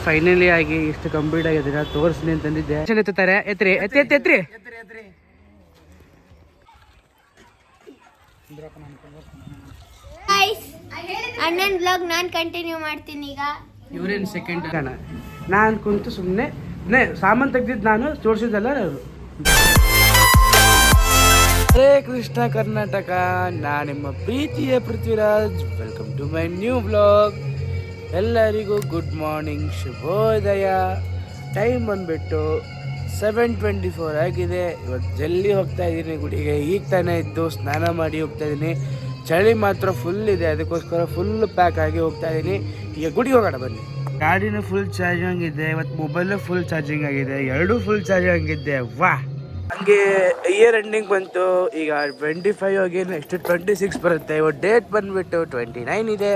Finally ಆಗಿ ಇಷ್ಟು complete ಆಗಿದೆ ತೋರಿಸ್ಲಿ ಅಂತಂದಿದ್ದೆ. ಎತ್ತುತ್ತಾರೆ ಎತ್ರಿ ಎತ್ತಿ ಎತ್ತಿ ಎತ್ರಿ. ಅಣ್ಣನ್ ಬ್ಲಾಗ್ ನಾನು ಕಂಟಿನ್ಯೂ ಮಾಡ್ತೀನಿ ಈಗ. ಇವ್ರೇನು ಸೆಕೆಂಡ್ ಕಾಣ ನಾನು ಕುಂತು ಸುಮ್ಮನೆ ಸಾಮಾನು ತೆಗ್ದಿದ್ದು ನಾನು ತೋರಿಸಿದ್ದಲ್ಲ ಅವರು. ಹರೇ ಕೃಷ್ಣ ಕರ್ನಾಟಕ, ನಾನು ನಿಮ್ಮ ಪ್ರೀತಿಯ Prithviraj. Welcome to my new blog. ಎಲ್ಲರಿಗೂ ಗುಡ್ ಮಾರ್ನಿಂಗ್, ಶುಭೋದಯ. ಟೈಮ್ ಬಂದುಬಿಟ್ಟು 7:24 ಆಗಿದೆ. ಇವತ್ತು ಜಲ್ದಿ ಹೋಗ್ತಾ ಇದ್ದೀನಿ ಗುಡಿಗೆ. ಈಗ ತಾನೇ ಇದ್ದು ಸ್ನಾನ ಮಾಡಿ ಹೋಗ್ತಾ ಇದ್ದೀನಿ. ಚಳಿ ಮಾತ್ರ ಫುಲ್ ಇದೆ, ಅದಕ್ಕೋಸ್ಕರ ಫುಲ್ ಪ್ಯಾಕ್ ಆಗಿ ಹೋಗ್ತಾ ಇದ್ದೀನಿ. ಈಗ ಗುಡಿಗೆ ಹೋಗೋಣ ಬನ್ನಿ. ಗಾಡಿನೂ ಫುಲ್ ಚಾರ್ಜಿಂಗ್ ಇದೆ, ಇವತ್ತು ಮೊಬೈಲು ಫುಲ್ ಚಾರ್ಜಿಂಗ್ ಆಗಿದೆ, ಎರಡೂ ಫುಲ್ ಚಾರ್ಜಿಂಗ್ ಇದೆ. ವಾ, ಹಂಗೆ ಇಯರ್ ಎಂಡಿಂಗ್ ಬಂತು. ಈಗ 25 ಹೋಗಿ ನೆಕ್ಸ್ಟ್ 26 ಬರುತ್ತೆ. ಇವತ್ತು ಡೇಟ್ ಬಂದುಬಿಟ್ಟು 29 ಇದೆ.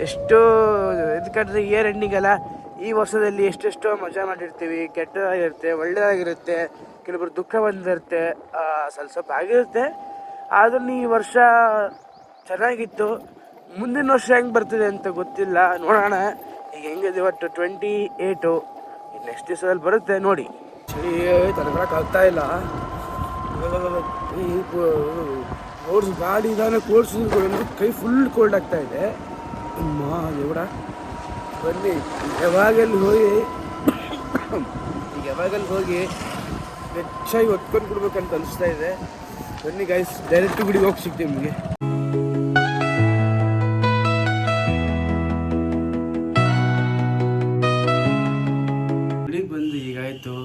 ಎಷ್ಟು ಇದಕ್ಕಂದ್ರೆ ಇಯರ್ ಎಂಡಿಂಗ್ ಅಲ್ಲ, ಈ ವರ್ಷದಲ್ಲಿ ಎಷ್ಟೆಷ್ಟೋ ಮಜಾ ಮಾಡಿರ್ತೀವಿ. ಕೆಟ್ಟದಾಗಿರುತ್ತೆ, ಒಳ್ಳೆಯದಾಗಿರುತ್ತೆ, ಕೆಲವರು ದುಃಖ ಬಂದಿರುತ್ತೆ, ಸ್ವಲ್ಪ ಆಗಿರುತ್ತೆ. ಆದ್ರೂ ಈ ವರ್ಷ ಚೆನ್ನಾಗಿತ್ತು. ಮುಂದಿನ ವರ್ಷ ಹೆಂಗೆ ಬರ್ತಿದೆ ಅಂತ ಗೊತ್ತಿಲ್ಲ, ನೋಡೋಣ. ಈಗ ಹೆಂಗಿದೆ ಇವತ್ತು 28, ನೆಕ್ಸ್ಟ್ ದಿವಸದಲ್ಲಿ ಬರುತ್ತೆ ನೋಡಿ. ಚಳಿ ತಡ್ಕೊಳಕ್ಕಾಗ್ತಾ ಇಲ್ಲ. ಓಡಿಸ್ ಗಾಡಿ ಇದಾನೆ ಕೋಡ್ಸಿದ್ರು ಕೈ ಫುಲ್ ಕೋಲ್ಡ್ ಆಗ್ತಾ ಇದೆ. ಅಮ್ಮ ದೇವ್ರ, ಬನ್ನಿ ಯಾವಾಗಲ್ಲಿ ಹೋಗಿ ಹೆಚ್ಚಾಗಿ ಹೊತ್ಕೊಂಡು ಕೊಡ್ಬೇಕಂತ ಅನಿಸ್ತಾ ಇದೆ. ಬನ್ನಿ ಗೈಸ್, ಡೈರೆಕ್ಟ್ ಗುಡಿಗೆ ಹೋಗಿ ಸಿಗ್ತೀವಿ ನಿಮಗೆ. ಗುಡಿಗೆ ಬಂದು ಈಗಾಯಿತು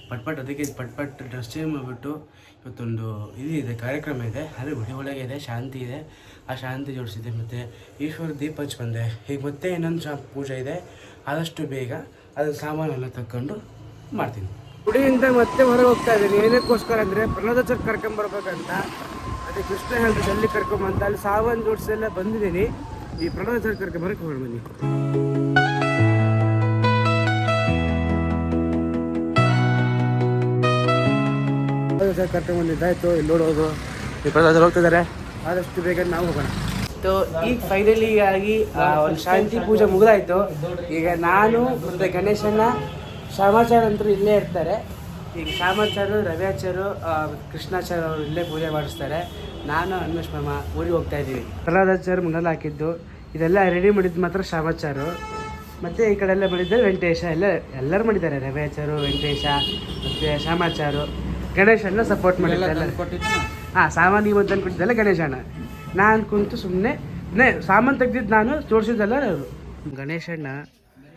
ಪಟ್ಪಟ್. ಅದಕ್ಕೆ ಪಟ್ಪಟ್ ಡ್ರೆಸ್ ಚೇಂಜ್ ಮಾಡಿಬಿಟ್ಟು ಇವತ್ತೊಂದು ಇದೆ ಕಾರ್ಯಕ್ರಮ ಇದೆ, ಅದೇ ಗುಡಿ ಒಳಗೆ ಇದೆ, ಶಾಂತಿ ಇದೆ. ಆ ಶಾಂತಿ ಜೋಡಿಸಿದೆ. ಮತ್ತು ಈಶ್ವರ ದೀಪ ಹಚ್ಚಿ ಬಂದೆ. ಈಗ ಮತ್ತೆ ಇನ್ನೊಂದು ಪೂಜೆ ಇದೆ, ಆದಷ್ಟು ಬೇಗ ಅದರ ಸಾಮಾನೆಲ್ಲ ತಗೊಂಡು ಮಾಡ್ತೀನಿ. ಗುಡಿಯಿಂದ ಮತ್ತೆ ಹೊರಗೆ ಹೋಗ್ತಾ ಇದ್ದೀನಿ. ಏನಕ್ಕೋಸ್ಕರ ಅಂದರೆ ಪ್ರಹ್ಲಾದಾಚಾರ್ಯ ಕರ್ಕೊಂಬರ್ಬೇಕಂತ. ಅದೇ ಕೃಷ್ಣ ಹೇಳಿದ್ರೆ ಜಲ್ದಿ ಕರ್ಕೊಂಬಂತ ಅಲ್ಲಿ ಸಾಮಾನು ಜೋಡಿಸೆಲ್ಲ ಬಂದಿದ್ದೀನಿ. ಈ ಪ್ರಹ್ಲಾದಾಚಾರ್ಯ ಕರ್ಕೊಂಬರಕ್ಕೆ ಹೊರಗೆ ಬನ್ನಿ. ಕರ್ಕೊಂಡ್ಬಂದಿದ್ದಾಯ್ತು. ಇಲ್ಲಿ ನೋಡೋದು ಈ ಪ್ರಹ್ಲಾದಾಚಾರ್ಯ ಹೋಗ್ತಿದ್ದಾರೆ, ಆದಷ್ಟು ಬೇಗ ನಾವು ಹೋಗೋಣ. ಈಗ ಫೈನಲಿ ಆಗಿ ಒಂದು ಶಾಂತಿ ಪೂಜೆ ಮುಗಿದಾಯ್ತು. ಈಗ ನಾನು ಮತ್ತು ಗಣೇಶನ ಶ್ಯಾಮಾಚಾರ್ಯ ಅಂತೂ ಇಲ್ಲೇ ಇರ್ತಾರೆ. ಈಗ ಶ್ಯಾಮಾಚಾರ್ಯ, ರವಿಯಾಚಾರ್ಯ, ಕೃಷ್ಣಾಚಾರ್ಯ ಅವರು ಇಲ್ಲೇ ಪೂಜೆ ಮಾಡಿಸ್ತಾರೆ. ನಾನು ಅನ್ವೇಷ್ ಮಾಮ ಊರಿಗೆ ಹೋಗ್ತಾ ಇದ್ದೀವಿ. ಪ್ರಹ್ಲಾದಾಚಾರ್ಯ ಮುಂದೆಲ್ಲ ಹಾಕಿದ್ದು ಇದೆಲ್ಲ ರೆಡಿ ಮಾಡಿದ್ದು ಮಾತ್ರ ಶ್ಯಾಮಾಚಾರ್ಯ. ಮತ್ತು ಈ ಕಡೆ ಎಲ್ಲ ಮಾಡಿದ್ದಾರೆ ವೆಂಕಟೇಶ. ಎಲ್ಲರೂ ಮಾಡಿದ್ದಾರೆ, ರವಿಯಾಚಾರ್ಯ, ವೆಂಕಟೇಶ ಮತ್ತು ಶ್ಯಾಮಾಚಾರ್ಯ. ಗಣೇಶನ ಸಪೋರ್ಟ್ ಮಾಡಿದ್ದಾರೆ. ಹಾಂ, ಸಾಮಾನಿಗೆ ಬಂದು ಕೊಟ್ಟಿದ್ದಲ್ಲ ಗಣೇಶನ. ನಾನು ಕುಂತು ಸುಮ್ಮನೆ ಸಾಮಾನು ತೆಗ್ದಿದ್ದು ನಾನು ತೋರಿಸಿದ್ದಲ್ಲ ಅವರು. ಗಣೇಶಣ್ಣ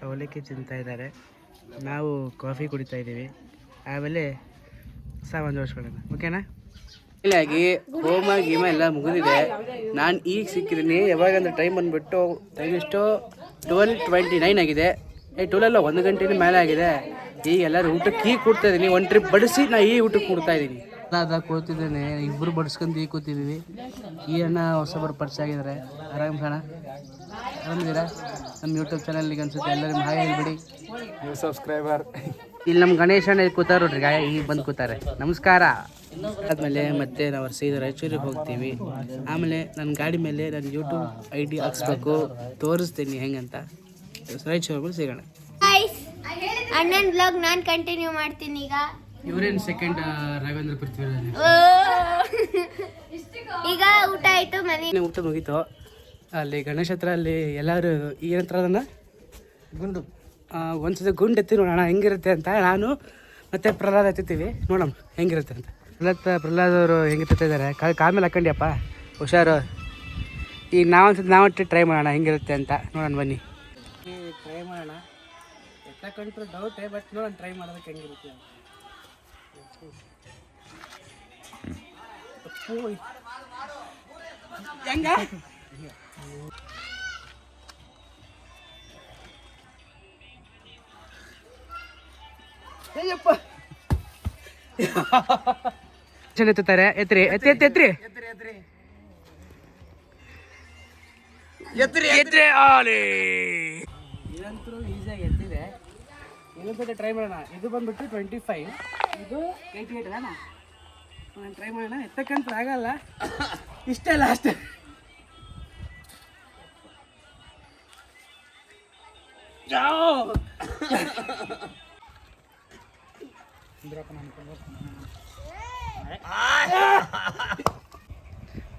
ಅವಲಕ್ಕಿ ತಿಂತಾ ಇದ್ದಾರೆ, ನಾವು ಕಾಫಿ ಕುಡಿತಾ ಇದ್ದೀವಿ. ಆಮೇಲೆ ಸಾಮಾನು ಜೋಡಿಸ್ಕೊಳ್ಳೋಣ, ಓಕೆನಾ? ಆಗಿ ಹೋಮ ಗೀಮ ಎಲ್ಲ ಮುಗಿದಿದೆ. ನಾನು ಈಗ ಸಿಕ್ಕಿದ್ದೀನಿ. ಯಾವಾಗಂದ್ರೆ ಟೈಮ್ ಬಂದುಬಿಟ್ಟು ಟೈಮ್ ಎಷ್ಟು 12:29 ಆಗಿದೆ. 12 1 ಗಂಟೆ ಮೇಲೆ ಆಗಿದೆ. ಈಗ ಎಲ್ಲರೂ ಊಟಕ್ಕೆ ಈಗ ಕೊಡ್ತಾ ಇದ್ದೀನಿ. ಒಂದು ಟ್ರಿಪ್ ಬಡಿಸಿ ನಾ ಈ ಊಟಕ್ಕೆ ಕೊಡ್ತಾ ಇದ್ದೀನಿ. ಅದಾಗ ಕೂತಿದ್ದೇನೆ, ಇಬ್ಬರು ಬಡಿಸ್ಕೊಂಡು ಈಗ ಕೂತಿದ್ದೀವಿ. ಈ ಅಣ್ಣ ಹೊಸಬರು ಪರಿಚಯ ಆಗಿದ್ದಾರೆ. ಆರಾಮ್ ಕಣ, ಆರಾಮಿದ್ದೀರಾ? ನಮ್ಮ ಯೂಟ್ಯೂಬ್ ಚಾನಲ್ಗೆ ಅನ್ಸುತ್ತೆ ಎಲ್ಲರೂ ಹಾಯ್ ಹೇಳ್ಬಿಡಿ, ನೀವು ಸಬ್ಸ್ಕ್ರೈಬರ್. ಇಲ್ಲಿ ನಮ್ಮ ಗಣೇಶಣ್ಣ ಕೂತಾರ ನೋಡ್ರಿ, ಈಗ ಬಂದು ಕೂತಾರೆ. ನಮಸ್ಕಾರ. ಆದಮೇಲೆ ಮತ್ತೆ ನಾವು ಸೀದಾ ರಾಯಚೂರಿಗೆ ಹೋಗ್ತೀವಿ. ಆಮೇಲೆ ನನ್ನ ಗಾಡಿ ಮೇಲೆ ನನ್ನ ಯೂಟ್ಯೂಬ್ ID ಹಾಕ್ಸ್ಬೇಕು, ತೋರಿಸ್ತೀನಿ ಹೆಂಗಂತ. ರಾಯಚೂರು ಸಿಗೋಣ. ಅಣ್ಣನ್ ಬ್ಲಾಗ್ ನಾನು ಕಂಟಿನ್ಯೂ ಮಾಡ್ತೀನಿ ಈಗ. ಇವರೇನು ಸೆಕೆಂಡ್ ರಾಘವೇಂದ್ರ ಪೃಥ್ವಿರಾಜ್. ಈಗ ಊಟ ಆಯಿತು, ಮನೆ ಊಟ ಮುಗೀತು. ಅಲ್ಲಿ ಗಣೇಶ ಹತ್ರ ಅಲ್ಲಿ ಎಲ್ಲರೂ ಏನಂತರ ಅದನ್ನು ಗುಂಡು ಒಂದ್ಸತಿ ಗುಂಡು ಎತ್ತಿ ನೋಡೋಣ ಹೆಂಗಿರುತ್ತೆ ಅಂತ. ನಾನು ಮತ್ತು ಪ್ರಹ್ಲಾದ್ ಎತ್ತೀವಿ, ನೋಡೋಣ ಹೆಂಗಿರುತ್ತೆ ಅಂತ. ಪ್ರಹ್ಲಾದ್ ಅವರು ಹೆಂಗೆ ಇದ್ದಾರೆ, ಕಾಮೇಲೆ ಹಾಕೊಂಡಿಯಪ್ಪ, ಹುಷಾರು. ಈಗ ನಾವಂತ ಟ್ರೈ ಮಾಡೋಣ ಹೆಂಗಿರುತ್ತೆ ಅಂತ, ನೋಡೋಣ ಬನ್ನಿ. ಟ್ರೈ ಮಾಡೋಣ. ಎತ್ತಕ್ಕಂತೂ ಡೌಟೇ, ಬಟ್ ನೋಡೋಣ ಟ್ರೈ ಮಾಡೋದಕ್ಕೆ ಹೆಂಗಿರುತ್ತೆ. ಹೆಂಗ ಎತ್ತುತ್ತಾರೆ ಎತ್ರಿ ಎತ್ತಿ ಎತ್ತಿ ಎತ್ರಿ ಎತ್ರಿ ಎತ್ರಿ ಆಲಿ. ಇದಂತೂ ಈಸಿಯಾಗಿ ಎತ್ತಿದೆ. ಇನ್ನೊಂದ್ಸತಿ ಟ್ರೈ ಮಾಡೋಣ. ಇದು ಬಂದ್ಬಿಟ್ಟು 25, ಇದು 88 ಅಲ್ಲ. ನಾನು ಟ್ರೈ ಮಾಡೋಣ. ಎತ್ತಕ್ಕಂತೂ ಆಗಲ್ಲ, ಇಷ್ಟೇ ಲಾಸ್ಟ್.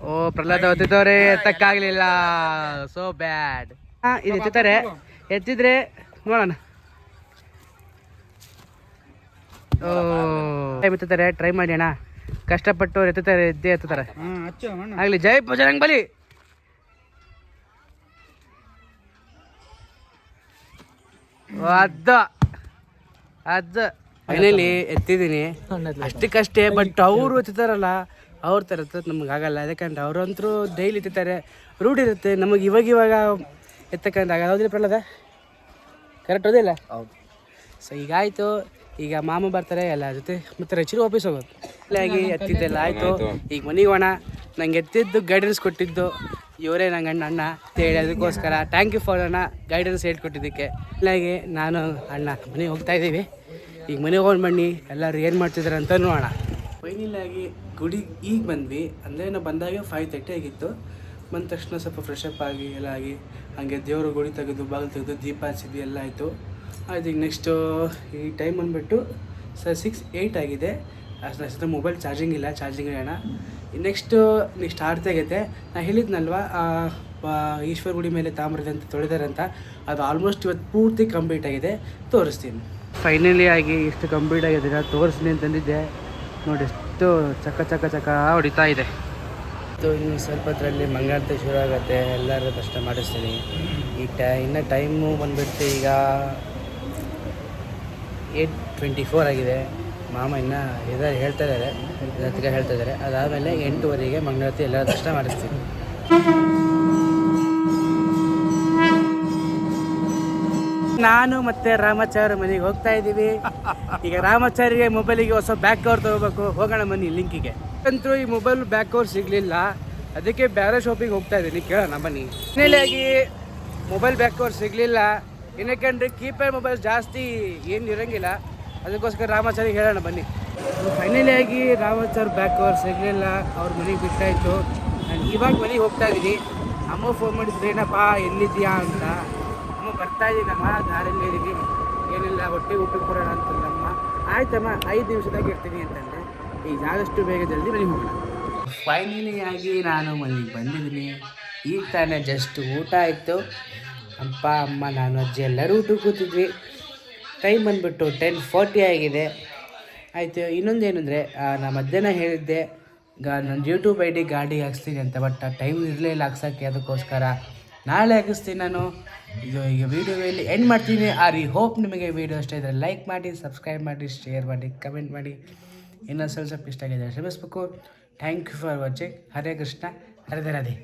ಓ ಪ್ರಹ್ಲಾದ ಹೊತ್ತಿದ್ದವ್ರೆ ಎತ್ತಕ್ಕಾಗ್ಲಿಲ್ಲ, ಸೋ ಬ್ಯಾಡ್. ಇದು ಎತ್ತುತ್ತಾರೆ, ಎತ್ತಿದ್ರೆ ನೋಡೋಣ. ಓ ಎತ್ತುತ್ತಾರೆ, ಟ್ರೈ ಮಾಡಿ ಅಣ್ಣ, ಕಷ್ಟಪಟ್ಟು ಎತ್ತುತ್ತಾರೆ, ಎದ್ದೇ ಎತ್ತುತ್ತಾರೆ. ಆಗ್ಲಿ, ಜೈ ಬಜರಂಗ್ ಬಲಿ. ಅದ ಫೈನಲಿ ಎತ್ತಿದ್ದೀನಿ, ಅಷ್ಟಕ್ಕಷ್ಟೇ. ಬಟ್ ಅವರು ಎತ್ತುತ್ತಾರಲ್ಲ, ಅವ್ರ ಥರ ಎತ್ತೋದು ನಮ್ಗೆ ಆಗಲ್ಲ. ಯಾಕಂದ್ರೆ ಅವ್ರಂತರೂ ಡೈಲಿ ಎತ್ತುತ್ತಾರೆ, ರೂಢಿ ಇರುತ್ತೆ. ನಮಗೆ ಇವಾಗ ಎತ್ತಕ್ಕಂತ ಆಗಲ್ಲ. ಹೌದಿಲ್ಲ ಪ್ರಹ್ಲಾದ? ಕರೆಕ್ಟ್ ಹೋದಿಲ್ಲ? ಹೌದು. ಸೊ ಈಗಾಯಿತು, ಈಗ ಮಾಮ ಬರ್ತಾರೆ ಎಲ್ಲ ಜೊತೆ, ಮತ್ತೆ ರಚಿರು ವಾಪಸ್ ಹೋಗೋದು. ಇಲ್ಲಾಗಿ ಎತ್ತಿದ್ದೆಲ್ಲ ಆಯಿತು. ಈಗ ಮನೆಗೆ ಹೋಣ. ನಂಗೆ ಎತ್ತಿದ್ದು ಗೈಡೆನ್ಸ್ ಕೊಟ್ಟಿದ್ದು ಇವರೇ, ನಂಗೆ ಅಣ್ಣ ಅಂತ ಹೇಳಿ, ಅದಕ್ಕೋಸ್ಕರ ಥ್ಯಾಂಕ್ ಯು ಫಾರ್ ಅಣ್ಣ ಗೈಡೆನ್ಸ್ ಹೇಳ್ಕೊಟ್ಟಿದ್ದಕ್ಕೆ. ಇಲ್ಲಾಗಿ ನಾನು ಅಣ್ಣ ಮನೆಗೆ ಹೋಗ್ತಾ ಇದ್ದೀವಿ. ಈಗ ಮನೆಗೆ ಹೋಗಿ ಬನ್ನಿ, ಎಲ್ಲರೂ ಏನು ಮಾಡ್ತಿದ್ದಾರೆ ಅಂತ ನೋಡೋಣ. ಫೈನಲಾಗಿ ಗುಡಿ ಈಗ ಬಂದ್ವಿ. ಅಂದರೆ ನಾವು ಬಂದಾಗ 5:30 ಆಗಿತ್ತು. ಬಂದ ತಕ್ಷಣ ಸ್ವಲ್ಪ ಫ್ರೆಶ್ ಅಪ್ ಆಗಿ ಎಲ್ಲ ಆಗಿ ಹಾಗೆ ದೇವರು ಗುಡಿ ತೆಗೆದು ಬಾಗಿಲು ತೆಗೆದು ದೀಪ ಹಚ್ಚಿದ್ವಿ, ಎಲ್ಲ ಆಯಿತು. ಆಯ್ತು. ಈಗ ನೆಕ್ಸ್ಟು ಈ ಟೈಮ್ ಬಂದುಬಿಟ್ಟು 6:08 ಆಗಿದೆ. ಅಷ್ಟು ಮೊಬೈಲ್ ಚಾರ್ಜಿಂಗ್ ಇಲ್ಲ, ಚಾರ್ಜಿಂಗ್ ಇರೋಣ. ನೆಕ್ಸ್ಟ್ ಆರತಿ ಆಗೈತೆ. ನಾನು ಹೇಳಿದ್ನಲ್ವ ಈಶ್ವರ ಗುಡಿ ಮೇಲೆ ತಾಮ್ರದ ಅಂತ ತೊಳೆದಾರಂತ, ಅದು ಆಲ್ಮೋಸ್ಟ್ ಇವತ್ತು ಪೂರ್ತಿ ಕಂಪ್ಲೀಟ್ ಆಗಿದೆ. ತೋರಿಸ್ತೀನಿ. ಫೈನಲಿ ಆಗಿ ಇಷ್ಟು ಕಂಪ್ಲೀಟ್ ಆಗಿದೆ, ತೋರಿಸ್ತೀನಿ ಅಂತಂದಿದ್ದೆ. ನೋಡಿ ಎಷ್ಟು ಚಕ್ಕ ಹೊಡಿತಾ ಇದೆ. ಇನ್ನು ಸ್ವಲ್ಪ ಹೊತ್ತರಲ್ಲಿ ಮಂಗಳಾರತಿ ಶುರು ಆಗುತ್ತೆ. ಎಲ್ಲರೂ ಕಷ್ಟ ಮಾಡಿಸ್ತೀನಿ. ಇನ್ನು ಟೈಮು ಬಂದುಬಿಟ್ಟು ಈಗ 8:24 ಆಗಿದೆ. ಮಾಮ ಇನ್ನೂ ಹೇಳ್ತಾ ಇದ್ದಾರೆ, ಹೇಳ್ತಾ ಇದ್ದಾರೆ. ಅದಾದಮೇಲೆ 8:00 ಮಂಗಳಾರತಿ ಎಲ್ಲರ ದರ್ಶನ ಮಾಡಿಸ್ತೀನಿ. ನಾನು ಮತ್ತೆ ರಾಮಾಚಾರ್ಯ ಮನೆಗೆ ಹೋಗ್ತಾ ಇದ್ದೀವಿ. ಈಗ ರಾಮಾಚಾರ್ಯ ಮೊಬೈಲಿಗೆ ಹೊಸ ಬ್ಯಾಕ್ ಕವರ್ ತೊಗೋಬೇಕು. ಹೋಗೋಣ ಬನ್ನಿ ಲಿಂಕಿಗೆ. ಅಂತೂ ಈ ಮೊಬೈಲ್ ಬ್ಯಾಕ್ ಕವರ್ ಸಿಗಲಿಲ್ಲ, ಅದಕ್ಕೆ ಬೇರೆ ಶಾಪಿಗೆ ಹೋಗ್ತಾ ಇದ್ದೀನಿ. ಕೇಳೋಣ ಬನ್ನಿ. ಫೈನಲಾಗಿ ಮೊಬೈಲ್ ಬ್ಯಾಕ್ ಕವರ್ ಸಿಗಲಿಲ್ಲ. ಏನಕ್ಕೆ ಕೀಪ್ಯಾಡ್ ಮೊಬೈಲ್ ಜಾಸ್ತಿ ಏನು ಇರೋಂಗಿಲ್ಲ, ಅದಕ್ಕೋಸ್ಕರ ರಾಮಾಚಾರ್ಯ ಹೇಳೋಣ ಬನ್ನಿ. ಫೈನಲಿಯಾಗಿ ರಾಮಾಚಾರ್ಯ ಬ್ಯಾಕ್ ಕವರ್ ಸಿಗಲಿಲ್ಲ, ಅವ್ರ ಮನೆಗೆ ಬಿಟ್ಟಾಯಿತು. ನಾನು ಇವಾಗ ಮನೆಗೆ ಹೋಗ್ತಾ ಇದ್ದೀನಿ. ಅಮ್ಮ ಫೋನ್ ಮಾಡಿದ್ರು, ಏನಪ್ಪ ಎಲ್ಲಿದ್ದೀಯಾ ಅಂತ. ಅಮ್ಮ ಬರ್ತಾ ಇದ್ದೀನಮ್ಮ, ದಾರಿಯಲ್ಲಿದ್ದೀವಿ, ಏನಿಲ್ಲ ಹೊಟ್ಟೆ ಊಟಕ್ಕೆ ಕೊಡೋಣ ಅಂತಂದಮ್ಮ. ಆಯ್ತಮ್ಮ 5 ನಿಮಿಷದಾಗ ಇರ್ತೀನಿ ಅಂತಂದರೆ, ಈಗ ಆದಷ್ಟು ಬೇಗ ಜಲ್ದಿ ಮನೆಗೆ ಹೋಗೋಣ. ಫೈನಲಿಯಾಗಿ ನಾನು ಮನೆಗೆ ಬಂದಿದ್ದೀನಿ. ಈಗ ತಾನೇ ಜಸ್ಟ್ ಊಟ ಆಯಿತು. ಅಪ್ಪ ಅಮ್ಮ ನಾನು ಅಜ್ಜಿ ಎಲ್ಲರೂ ಊಟಕ್ಕೆ ಕೂತಿದ್ವಿ. ಟೈಮ್ ಬಂದುಬಿಟ್ಟು 10:40 ಆಗಿದೆ. ಆಯಿತು. ಇನ್ನೊಂದೇನೆಂದರೆ, ನಾನು ಮಧ್ಯಾಹ್ನ ಹೇಳಿದ್ದೆ ನನ್ನ ಯೂಟ್ಯೂಬ್ ID ಗಾಡಿಗೆ ಹಾಕ್ಸ್ತೀನಿ ಅಂತ. ಬಟ್ ಆ ಟೈಮ್ ಇರಲಿಲ್ಲ ಹಾಕ್ಸೋಕ್ಕೆ, ಅದಕ್ಕೋಸ್ಕರ ನಾಳೆ ಹಾಕಿಸ್ತೀನಿ ನಾನು. ಈಗ ವೀಡಿಯೋದಲ್ಲಿ ಎಂಡ್ ಮಾಡ್ತೀನಿ. ಐ ಹೋಪ್ ನಿಮಗೆ ವೀಡಿಯೋ ಇಷ್ಟ ಇದ್ದರೆ ಲೈಕ್ ಮಾಡಿ, ಸಬ್ಸ್ಕ್ರೈಬ್ ಮಾಡಿ, ಶೇರ್ ಮಾಡಿ, ಕಮೆಂಟ್ ಮಾಡಿ. ಇನ್ನೊಂದು ಸ್ವಲ್ಪ ಇಷ್ಟ ಆಗಿದೆ ಕ್ಷಮಿಸಬೇಕು. Thank you for watching. Hare Krishna, Hare Radhe.